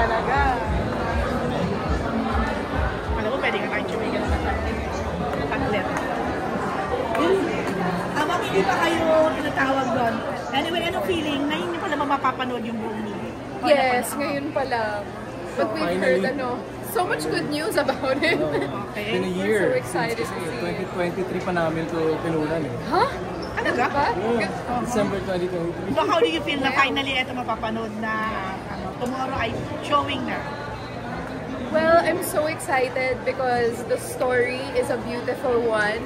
talaga. Alam mo, pwede ka tayong chumigan sa taglet. Abang hindi pa kayo tinatawag doon. Anyway, ano feeling? Ngayon niyo pala mapapanood yung buong movie? Yes, ngayon pa lang. But we've heard so much good news about it. Okay. It's been a year. We're so excited to see. 2023 pa namin ito pinunan eh. Huh? Ano ka? December 2023. So how do you feel na finally ito mapapanood na tomorrow ay showing na? Well, I'm so excited because the story is a beautiful one.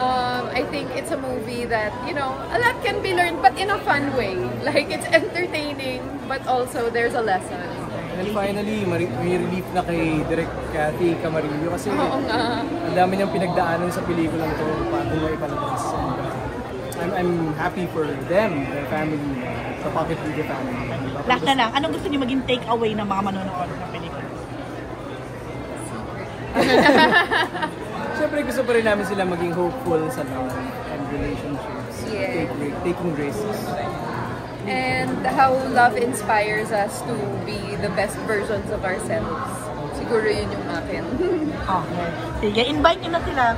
I think it's a movie that, you know, a lot can be learned, but in a fun way. Like, it's entertaining, but also there's a lesson. And finally, may relief na kay Direk Cathy Camarillo kasi ang dami niyang pinagdaanan sa pelikulang ito bago niya ipalabas. I'm happy for them, their family, the Pocket Video family. Last na lang, anong gusto niyo maging take away ng mga manonood ng pelikula? Siyempre gusto pa rin namin sila maging hopeful sa love and relationships, taking risks. And how love inspires us to be the best versions of ourselves. Siguro yun yung akin. Okay. Sige, invite niyo na sila.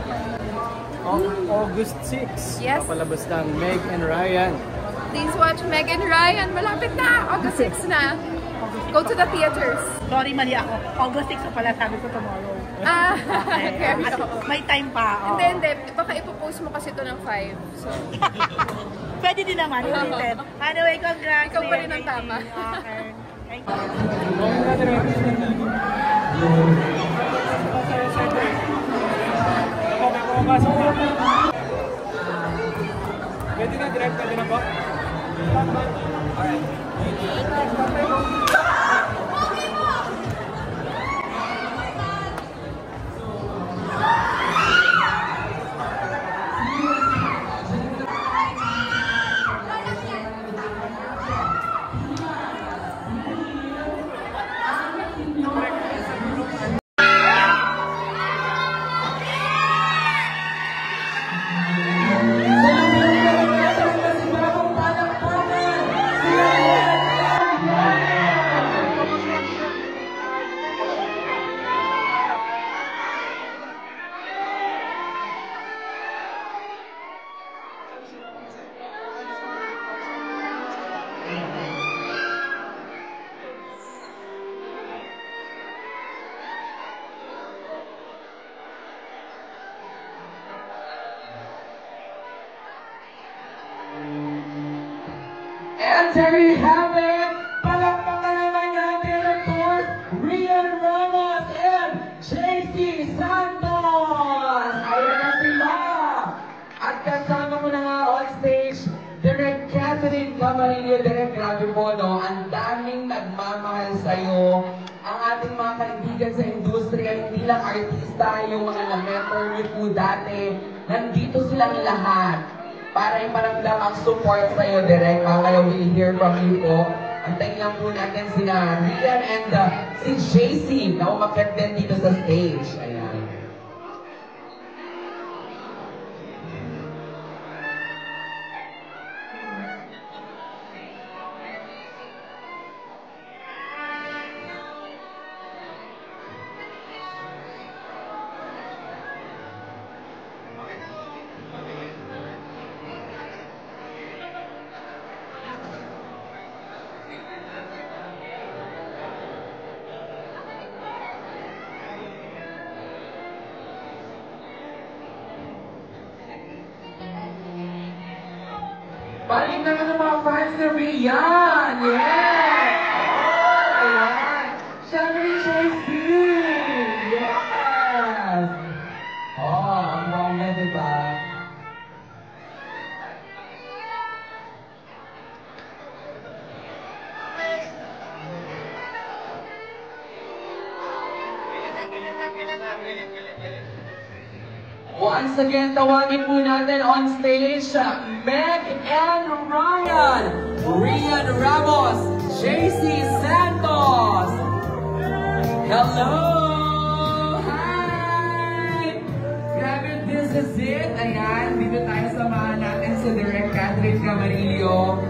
August 6, yes. Papalabas ng Meg and Ryan. Please watch Meg and Ryan. Malapit na! August 6 na. Go to the theaters. Sorry, mali ako. August 6 pala, sabi ko tomorrow. Okay. May time pa. Hindi. Baka ipopost mo kasi ito ng 5. So. Pwede din naman. Anyway, congrats. Ikaw pa rin ang tama. Okay. Thank you. Pwede na, direct ka din ako? Alright. And there you have it! Palakpakan naman natin, of course, Rian Ramos and JC Santos! Ayan na sila! At kasama mo na nga on stage, Direk Catherine Camarillo. Direk, grabe po, no? Ang daming nagmamahal sa'yo. Ang ating mga kaibigan sa industriya, hindi lang artista, yung mga na-mentor niyo po dati. Nandito silang lahat para iparamdam ang support sa'yo, Direk. Kaya we'll hear from you po. Antayin lang po natin sina Rian and si JC na umakyat din dito sa stage. Ayan. Balik na ng mga fans ni Rian! Yes! Ayan! Siyempre, JC! Yes! Ang bongga, diba? Once again, tawagin po natin on stage, Meg and Ryan, Rian Ramos, JC Santos. Hello! Hi! Grabe, this is it. Ayan, dito tayo samahan natin sa Direk Catherine Camarillo.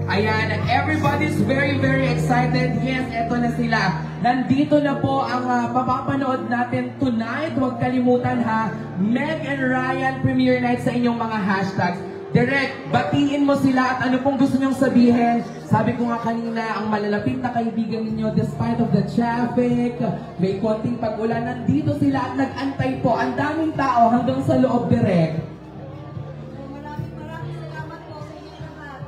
I Ayan, everybody's very, very excited. Yes, eto na sila. Nandito na po ang papapanood natin tonight. Huwag kalimutan ha, Meg and Ryan premiere night sa inyong mga hashtags. Direct, batiin mo sila at ano pong gusto nyong sabihin. Sabi ko nga kanina, ang malalapit na kaibigan ninyo, despite of the traffic, may konting pag-ulan, nandito sila at nag-antay po. Ang daming tao hanggang sa loob, direct. Maraming salamat po sa inyo lahat.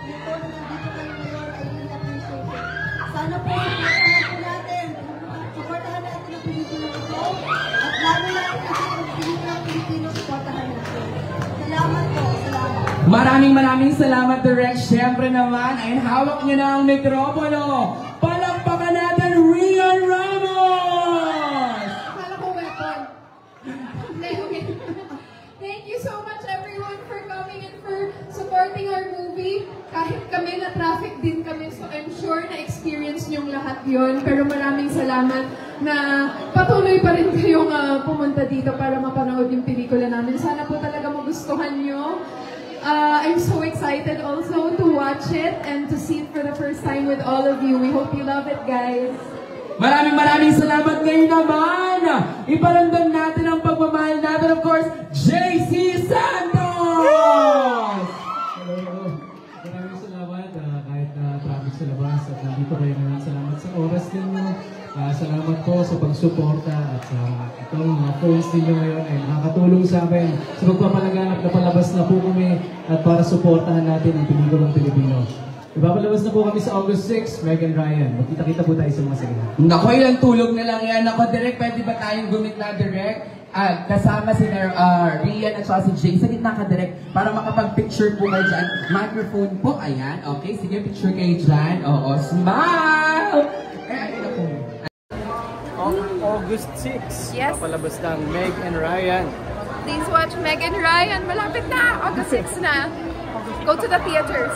Dito, nandito kayo ngayon, I really appreciate it. Sana po, supportahan po natin. Supportahan natin ang Pilipino ito. At lalo natin ang Pilipino, supportahan natin. Salamat po, salamat. Maraming salamat, Direk. Siyempre naman, ay hawak niyo na ang mikropono. Palakpakan natin, Rian Ramos! Akala ko weapon. Okay. Thank you so much everyone for coming and for supporting our movie. Kahit kami na traffic din kami, so I'm sure na experience niyong lahat yun. Pero maraming salamat na patuloy pa rin kayong pumunta dito para mapanood yung pelikula namin. Sana po talaga magustuhan niyo. I'm so excited also to watch it and to see it for the first time with all of you. We hope you love it, guys. Maraming salamat ngayon naman. Iparamdam natin ang pagmamahal natin, of course, JC Santos! Hello. Maraming salamat kahit na traffic sa labas at nandito kayo ngayon. Salamat sa oras ninyo. Salamat po sa pagsuporta at itong mga phones ninyo ngayon ay nakakatulong sa amin sa pagpapalaganap na palabas na po kami at para suportahan natin ang pelikulang Pilipino. Ipapalabas na po kami sa August 6, Meg and Ryan. Magkita-kita po tayo sa mga sige. Naku, ilang tulog na lang yan. Naku, Direk, pwede ba tayong gumit na, Direk? Kasama si Rian at saka si Jay. Sa gitna ka, Direk, para makapag-picture po kayo dyan. Microphone po, ayan. Okay, sige, picture kayo dyan. Oo, smile! August 6, Yes. papalabas ng Meg and Ryan. Please watch Meg and Ryan. Malapit na. August 6 na. Go to the theaters.